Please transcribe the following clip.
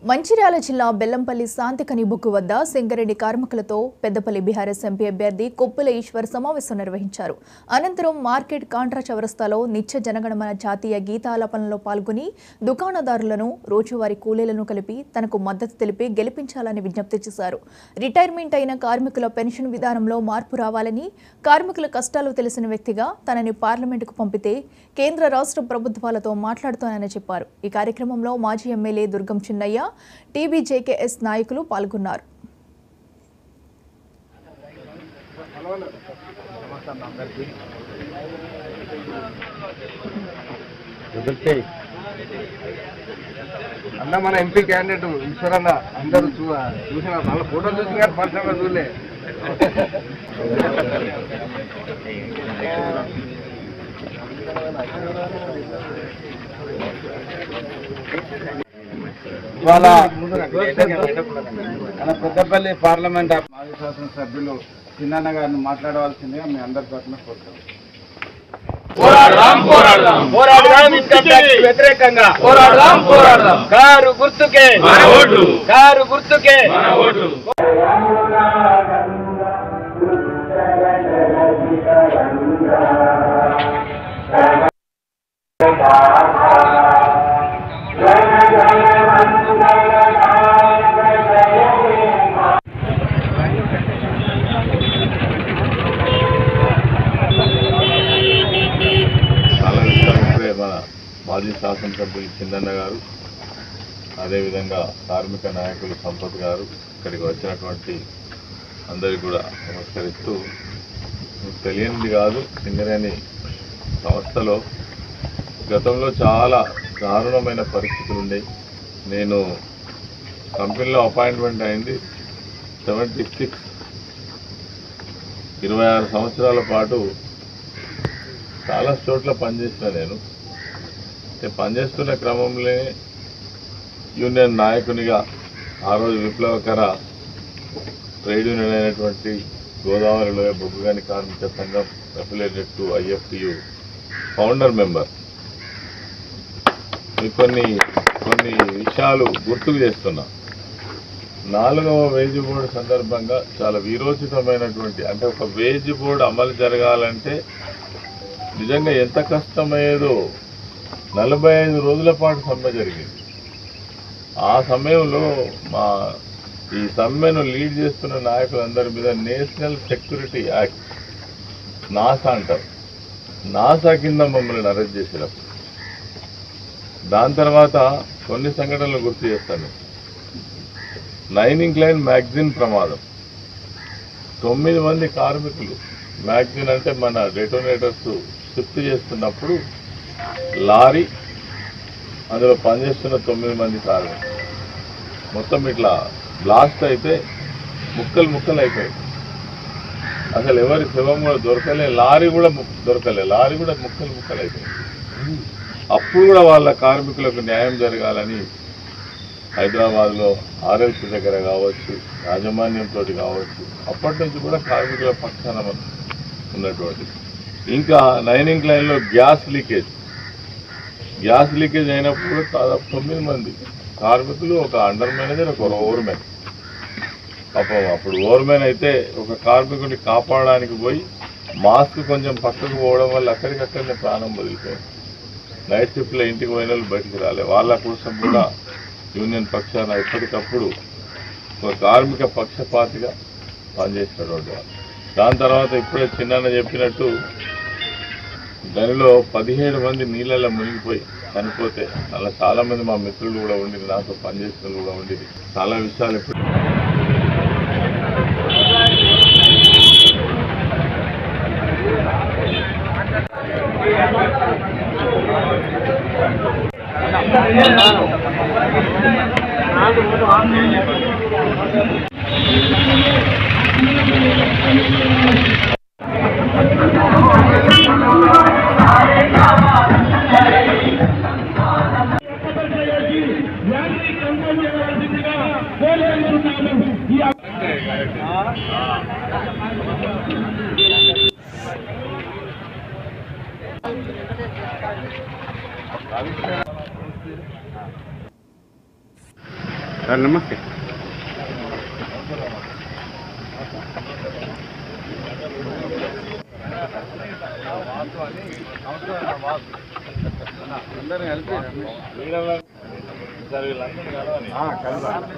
మంచిర్యాల జిల్లా బెల్లంపల్లి శాంతికని బుక్కు వద్ద సింగరెడ్డి కార్మికులతో పెద్దపల్లి బీఆర్ఎస్ ఎంపీ అభ్యర్థి కొప్పుల ఈశ్వర్ సమావేశం నిర్వహించారు. అనంతరం మార్కెట్ కాంట్రా చౌరస్తాలో నిత్య జనగణమన జాతీయ గీతాలాపనలో పాల్గొని దుకాణదారులను రోజువారీ కూలీలను కలిపి తనకు మద్దతు తెలిపి గెలిపించాలని విజ్ఞప్తి చేశారు. రిటైర్మెంట్ అయిన కార్మికుల పెన్షన్ విధానంలో మార్పు రావాలని, కార్మికుల కష్టాలు తెలిసిన వ్యక్తిగా తనని పార్లమెంటుకు పంపితే కేంద్ర రాష్ట్ర ప్రభుత్వాలతో మాట్లాడుతానని చెప్పారు. ఈ కార్యక్రమంలో మాజీ ఎమ్మెల్యే దుర్గం చిన్నయ్య, టీబీజేకేఎస్ నాయకులు పాల్గొన్నారు. అన్న మన ఎంపీ క్యాండిడేట్ ఈశ్వరన్న అందరూ చూసిన వాళ్ళ ఫోటో చూసి కానీ పర్సనల్గా చూడలే. ఇవాళ మన పెద్దపల్లి పార్లమెంట్ మాజీ శాసనసభ్యులు చిన్నన్న గారిని మాట్లాడవలసిందిగా మీ అందరి తరఫున కోరుతాం. వ్యతిరేకంగా పోరాడదాం. కారు గుర్తుకే కారు గుర్తుకే. మాజీ శాసనసభ్యులు చిన్నన్న గారు, అదేవిధంగా కార్మిక నాయకులు సంపత్ గారు, ఇక్కడికి వచ్చినటువంటి అందరికీ కూడా నమస్కరిస్తూ, మీకు తెలియనిది కాదు, సింగరేణి సంస్థలో గతంలో చాలా దారుణమైన పరిస్థితులు ఉన్నాయి. నేను కంపెనీలో అపాయింట్మెంట్ అయింది 76, 26 సంవత్సరాల పాటు చాలా చోట్ల పనిచేసిన నేను. పనిచేస్తున్న క్రమంలో యూనియన్ నాయకునిగా ఆ రోజు విప్లవకర ట్రేడ్ యూనియన్ అయినటువంటి గోదావరిలో బొగ్గుగని కార్మిక సంఘం affiliated to IFTU founder member. మీకు కొన్ని విషయాలు గుర్తుకు చేస్తున్నా. 4వ వేజ్ బోర్డు సందర్భంగా చాలా వీరోచితమైనటువంటి, అంటే ఒక వేజ్ బోర్డు అమలు జరగాలంటే నిజంగా ఎంత కష్టమయ్యేదో 45 రోజుల పాటు సమ్మె జరిగింది. ఆ సమయంలో ఈ సమ్మెను లీడ్ చేస్తున్న నాయకులందరి మీద నేషనల్ సెక్యూరిటీ యాక్ట్, నాసా అంటారు, నాసా కింద మమ్మల్ని అరెస్ట్ చేసినప్పుడు. దాని తర్వాత కొన్ని సంఘటనలు గుర్తు చేస్తాను. 9 ఇంక్లైన్ మ్యాగజైన్ ప్రమాదం, 9 మంది కార్మికులు, మ్యాగజైన్ అంటే మన డెటోనేటర్స్ షిఫ్ట్ చేస్తున్నప్పుడు లారీ, అందులో పనిచేస్తున్న 9 మంది కార్మికులు మొత్తం ఇట్లా బ్లాస్ట్ అయితే ముక్కలు అయిపోయాయి. అసలు ఎవరి శవం కూడా దొరకలే, లారీ కూడా దొరకలే, లారీ కూడా ముక్కలు అయిపోయాయి. అప్పుడు కూడా వాళ్ళ కార్మికులకు న్యాయం జరగాలని హైదరాబాద్లో RLC దగ్గర కావచ్చు, యాజమాన్యంతో కావచ్చు, అప్పటి నుంచి కూడా కార్మికుల పక్షాన ఉన్నటువంటి. ఇంకా 9 ఇంక్లైన్లో గ్యాస్ లీకేజ్ అయినప్పుడు దాదాపు 9 మంది కార్మికులు, ఒక అండర్ మేనేజర్, ఒక ఓవర్మెన్. పాపం అప్పుడు ఓవర్మెన్ అయితే ఒక కార్మికుడిని కాపాడడానికి పోయి మాస్క్ కొంచెం పక్కకు పోవడం వల్ల అక్కడికక్కడనే ప్రాణం వదిలిపోయింది. నైట్ షిఫ్ట్లో ఇంటికి పోయిన వాళ్ళు బయటికి రాలే. వాళ్ళ కోసం కూడా యూనియన్ పక్షాన ఎప్పటికప్పుడు ఒక కార్మిక పక్షపాతిగా పనిచేసినటువంటి వాళ్ళు. దాని తర్వాత ఇప్పుడే చిన్న చెప్పినట్టు దానిలో 17 మంది నీళ్ళల్లో మునిగిపోయి చనిపోతే అలా చాలామంది మా మిత్రులు కూడా ఉండేది, నాతో పనిచేసిన కూడా ఉండేది. చాలా విషయాలు ఇప్పుడు సార్ నమస్తే. వీళ్ళందరూ కలవాలి.